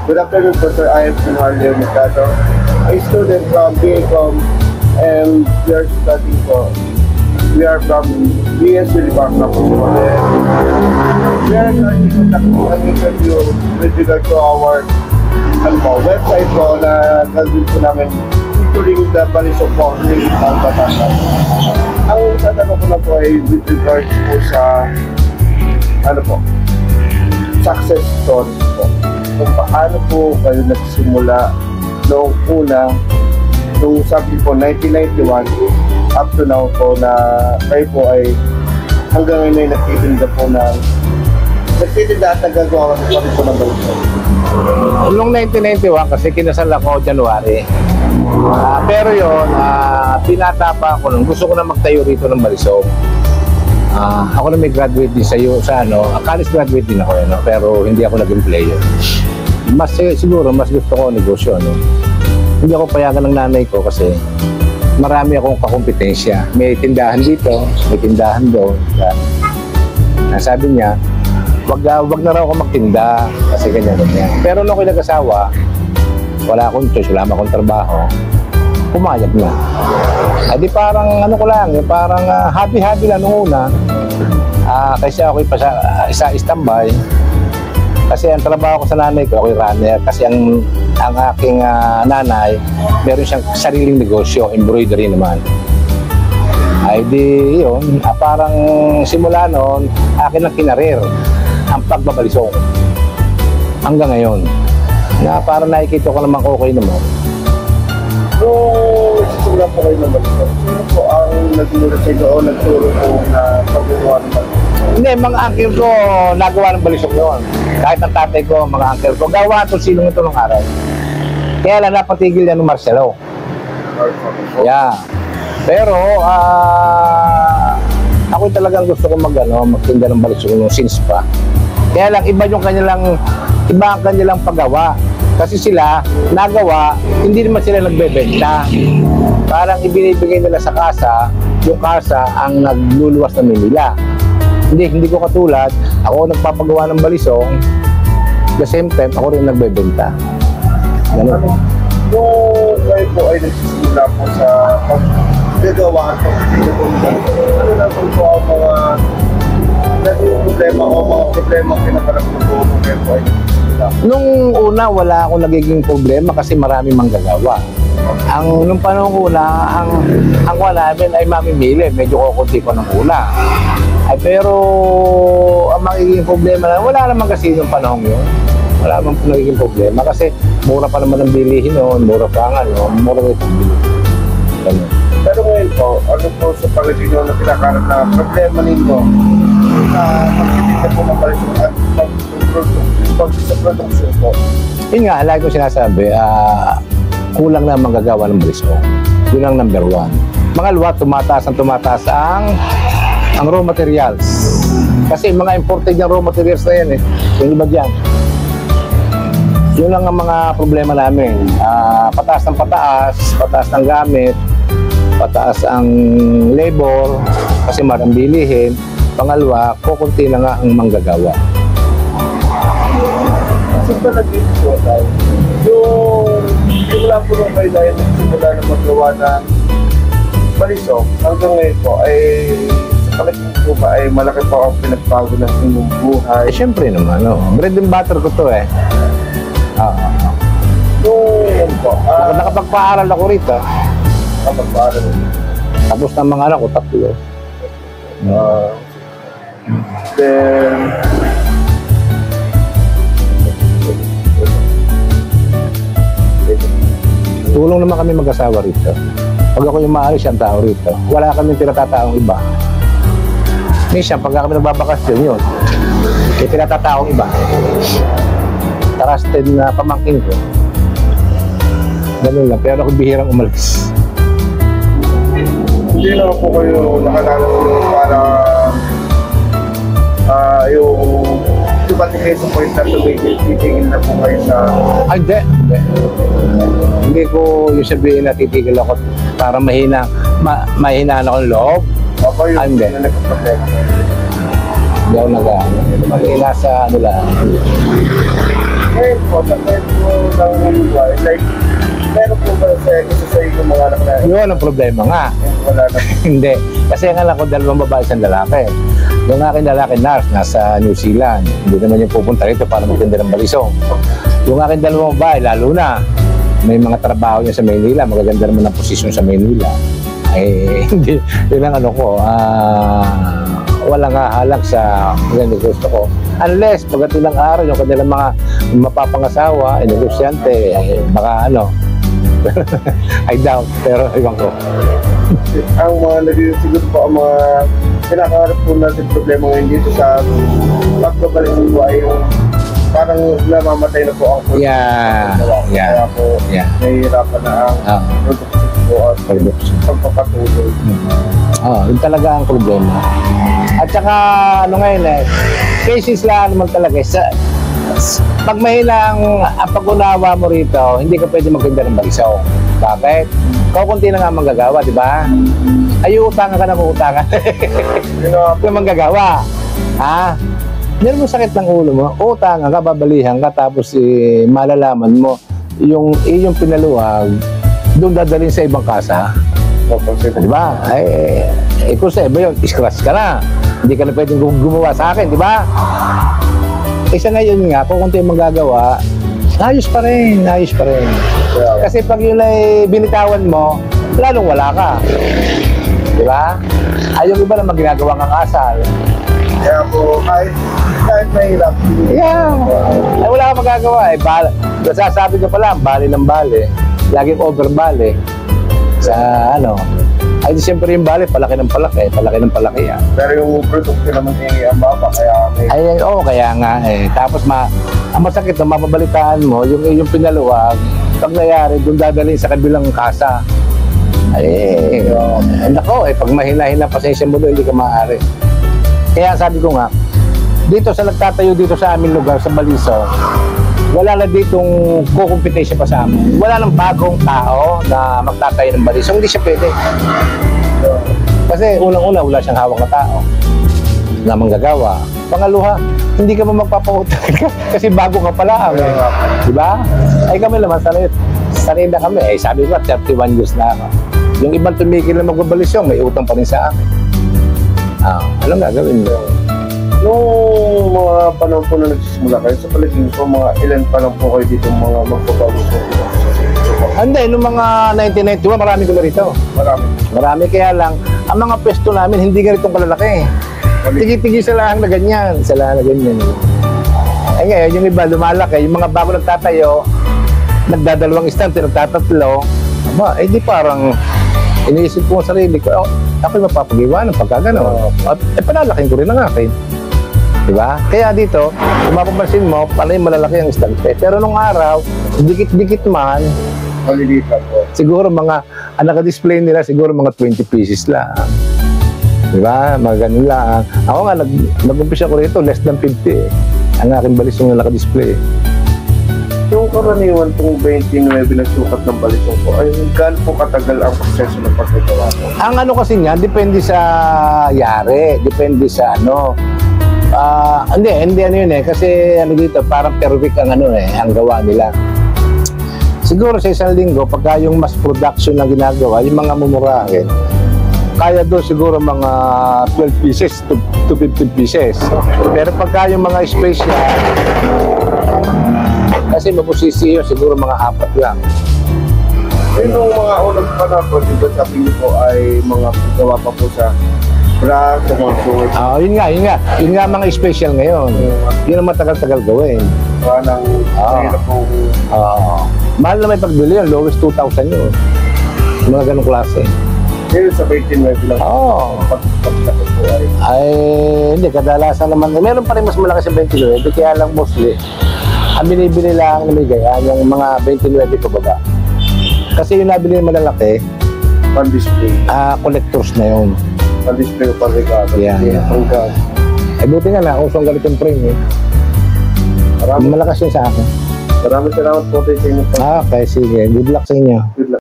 Good afternoon po, sir. I am Sinharlio Mercado, a student from BACOM, and we are studying po. We are from BS Libarna po. We are currently conducting an interview with regard to our website po na gagawin po namin featuring the Balisok po ng Batangas. Ang tatanong ko na po ay with regard po sa success stories po. Kung paano po kayo nagsimula noong una, nung sabi po 1991 up to now po na kayo po ay hanggang ngayon ay nagtitinda po at nagagawa ko po ng Balisok. Noong 1991 kasi kinasal ako January. Pero yun, pinatapa ako nun. Gusto ko na magtayo rito ng Balisok. Ako na may graduate din sa college graduate din ako, pero hindi ako naging player. Siguro, mas gusto ko negosyo, Hindi ako payagan ng nanay ko kasi marami akong kakompetensya. May tindahan dito, may tindahan doon. Sabi niya, wag na raw ako magtinda kasi ganyan. Pero nung ako nag-asawa, wala akong choice, wala akong trabaho, pumayag na. Di parang parang happy lang nung una. Kasi ako isa-standby. Kasi ang trabaho ko sa nanay ko, ako'y runner. Kasi ang aking nanay, meron siyang sariling negosyo, embroidery naman. Yun, parang simula noon, akin ang kinarir ang pagbabalisok. Hanggang ngayon, na parang nakikita ko naman okay naman. So, simula po kayo ng Balisok. Sino po ang nagmula sa inyo o nagturo po na paggawa ng Balisok? Hindi, mga uncle ko nagawa ng Balisok noon. Kahit ang tatay ko, mga uncle ko, gawa ito silong ito ng araw. Kaya lang napatigil yan ng Marcelo. Yeah. Pero, ako talagang gusto ko magtinda ng Balisok nung since pa. Kaya lang, iba ang kanilang paggawa. Kasi sila, nagawa, hindi naman sila nagbebenta. Parang ibinibigay nila sa kasa, yung kasa ang nagluluwas ng Manila. Hindi ko katulad, ako nagpapagawa ng Balisong, the same time, ako rin nagbebenta. Ganun. Kung kayo po ay nagsisimula po sa paggagawaan po, ano na po ang mga naging problema o mga problema kinakarap po kayo po ay nung una, wala akong nagiging problema kasi marami manggagawa. Nung panahon una, ang wala namin ay mamimili. Medyo kukunti pa ng una. Pero ang magiging problema na, wala naman kasi nung panahon yun. Wala naman nagiging problema kasi mura pa naman ang bilihin noon. Mura pa mura rin ang bilihin. Pero ngayon po, ano po sa palagay nyo na pinakarap na problema ninyo na pagkitinda po ng Balisok at sa production po? Yun nga, lagi ko sinasabi, kulang na manggagawa ng Balisok. Yun ang number one. Pangalawa, tumataas ang raw materials. Kasi mga imported yung raw materials na yan yung iba dyan. Yun lang ang mga problema namin. Pataas ng gamit, pataas ang labor, kasi marang bilihin. Pangalawa, kukunti na nga ang manggagawa. Kasi pa nag-iisip po tayo, yung simula po nung kayo dahil nagsimula na magawa ng Balisok, hanggang ngayon po ay sa palagay po ba ay malaki po ang pinagbago ng inyong buhay? Siyempre naman, bread and butter ko to Yun po. Nakapagpaaral ako rito. Nakapagpaaral. Tapos ng mga anak ko, 3. Then, tulong naman kami mag-asawa rito. Pag ako yung maalis, siyang tao rito. Wala kami tinatataong iba. Minsan, pag kami nagbabakasyon yun, may tinatataong iba. Trusted na pamangkin ko. Ganun lang, pero ako bihirang umalis. Hindi naman po kayo nakalala para yung dumating kayo sa point na titigil na po kayo sa... Hindi. Hindi ko yung sabihin na titigil ako para mahinaan ako ng loob. Ako yung Hindi. nagkaproblema. Hindi ako mahina sa lang. Ngayon po, sa medyo ng like, meron po ba isa sa inyo mga anak na Yun ang problema nga. wala na? Hindi. Kasi ang anak ko, 2 babae, 1 lalaki. Yung aking lalaki nurse, nasa New Zealand. Hindi naman yung pupunta rito para magtinda ng balisong. Yung aking 2 babae, lalo na, may mga trabaho niya sa Maynila. Magaganda naman ang posisyon sa Maynila. Eh, hindi. Yun ang ano ko, walang hahalang sa gusto ko. Unless, pagkat ilang araw, yung kanilang mga mapapangasawa, negosyante, baka ano, I doubt, pero iwan ko. Ang mga siguro po ang mga kinakaharap po natin problema ngayon dito sa pagbabalik ng buhay yung parang namamatay na po ang production. Kaya po nahihirapan na ang production po at pagpapatuloy. Yun talaga ang problema. At saka ano ngayon cases lang naman talaga. Pag mahina ang pag-unawa mo rito, hindi ka pwede magtinda ng balisaw. Bakit? Kunti na nga manggagawa, di ba? Ay, utangan ka na utangan. Hindi manggagawa. Ha? Meron mo sakit ng ulo mo, utangan ka, babalihan ka, tapos malalaman mo yung pinaluwag, doon dadalhin sa ibang kasa. Di ba? Kung sa iba yun, scratch ka na. Hindi ka na pwedeng gumawa sa akin, di ba? Isa ngayon nga, kung kunti magagawa, ayos pa rin. Kasi pag yun ay binitawan mo, lalong wala ka. Di ba? Yung iba na magginagawa kang asal. Kaya po, kahit mahirap. Wala kang magagawa. Nasasabi ko pala, bali ng bali. Laging over bali. Sa ano, ay siyempre yung bali, palaki ng palaki. Pero yung produkto naman ang baba, kaya may... Kaya nga Tapos ang masakit na mapabalitaan mo, yung pinaluwag, pag nangyari, doon dadalhin sa kabilang kasa. Nako, pag mahina-hina pasensya mo doon, hindi ka maaari. Kaya sabi ko nga, dito sa nagtatayo dito sa aming lugar, sa Balisong, wala na ditong kukumpetisya pa sa amin. Wala nang bagong tao na magtatayo ng Balisong. Hindi siya pwede. Kasi unang-una, wala siyang hawak na tao na manggagawa. Pangalawa, hindi ka magpapautang kasi bago ka pala. Diba? Ay kami naman, sanay na kami. Sabi ko, 31 years na ako. Yung ibang tumigil na magbabalisong, may utang pa rin sa akin. Anong gagawin mo? Noong mga panahon po na nagsisimula kayo, sa paligid po, mga ilan pa lang po kayo dito mga magpapalisong? Hindi, noong mga 1991, marami ko na rito. Marami, kaya lang, ang mga pwesto namin, hindi ganitong kalalaki. Tigi-tigi sa lahang na ganyan. Ngayon, yung iba lumalaki, yung mga bago nagtatayo, nagdadalawang istante, nagtatatlo, di parang iniisip ko sa sarili ko, ako'y mapapagiwanan pagka gano'n. Panalaking ko rin ang akin. Diba? Kaya dito, kung mapapansin mo, panay malalaki ang istante. Pero nung araw, dikit-dikit man, maliliit lang po. Siguro ang naka-display nila, siguro mga 20 pieces lang. Diba? Mga ganun lang. Ako nga, nag-umpisa ko rito, less than 50 ang aking balisong na naka-display. Yung karaniwan itong 29 na sukat ng balisong po, ay gaano po katagal ang proseso ng pagkagawa po? Ang ano kasi nga, depende sa yari, depende sa ano. Hindi ano yun kasi ano dito, parang per week ang ang gawa nila. Siguro sa isang linggo, pagka yung mass production na ginagawa, yung mga mumurahin, kaya doon siguro mga 12 pieces to 15 pieces. Pero pagka yung mga special, kasi mabusisi yun, siguro mga 4 lang. Yung mga unang panahon po, diba sabi niyo po ay mga gawa pa po sa bra, sa mga suot. Yun nga mga special ngayon. Yun ang matagal-tagal gawin. Parang mahirap po. Mahal na may pagbili yun, lowest 2,000 yun. Mga ganong klase. Yun sa 29 lang. Pagkakot po ay... Hindi, kadalasan naman. Meron pa rin mas malaki sa 29, kaya lang mostly. Ang binibili lang na may gaya, yung mga 29 pababa. Kasi yung nabili na malalaki, pan-display. Collectors na yun. Pan-display o pan-regalo. Buti nga na, kung saan ganitong frame malakas yun sa akin. Maraming salamat po sa inyo. Okay, sige. Good luck sa inyo. Good luck.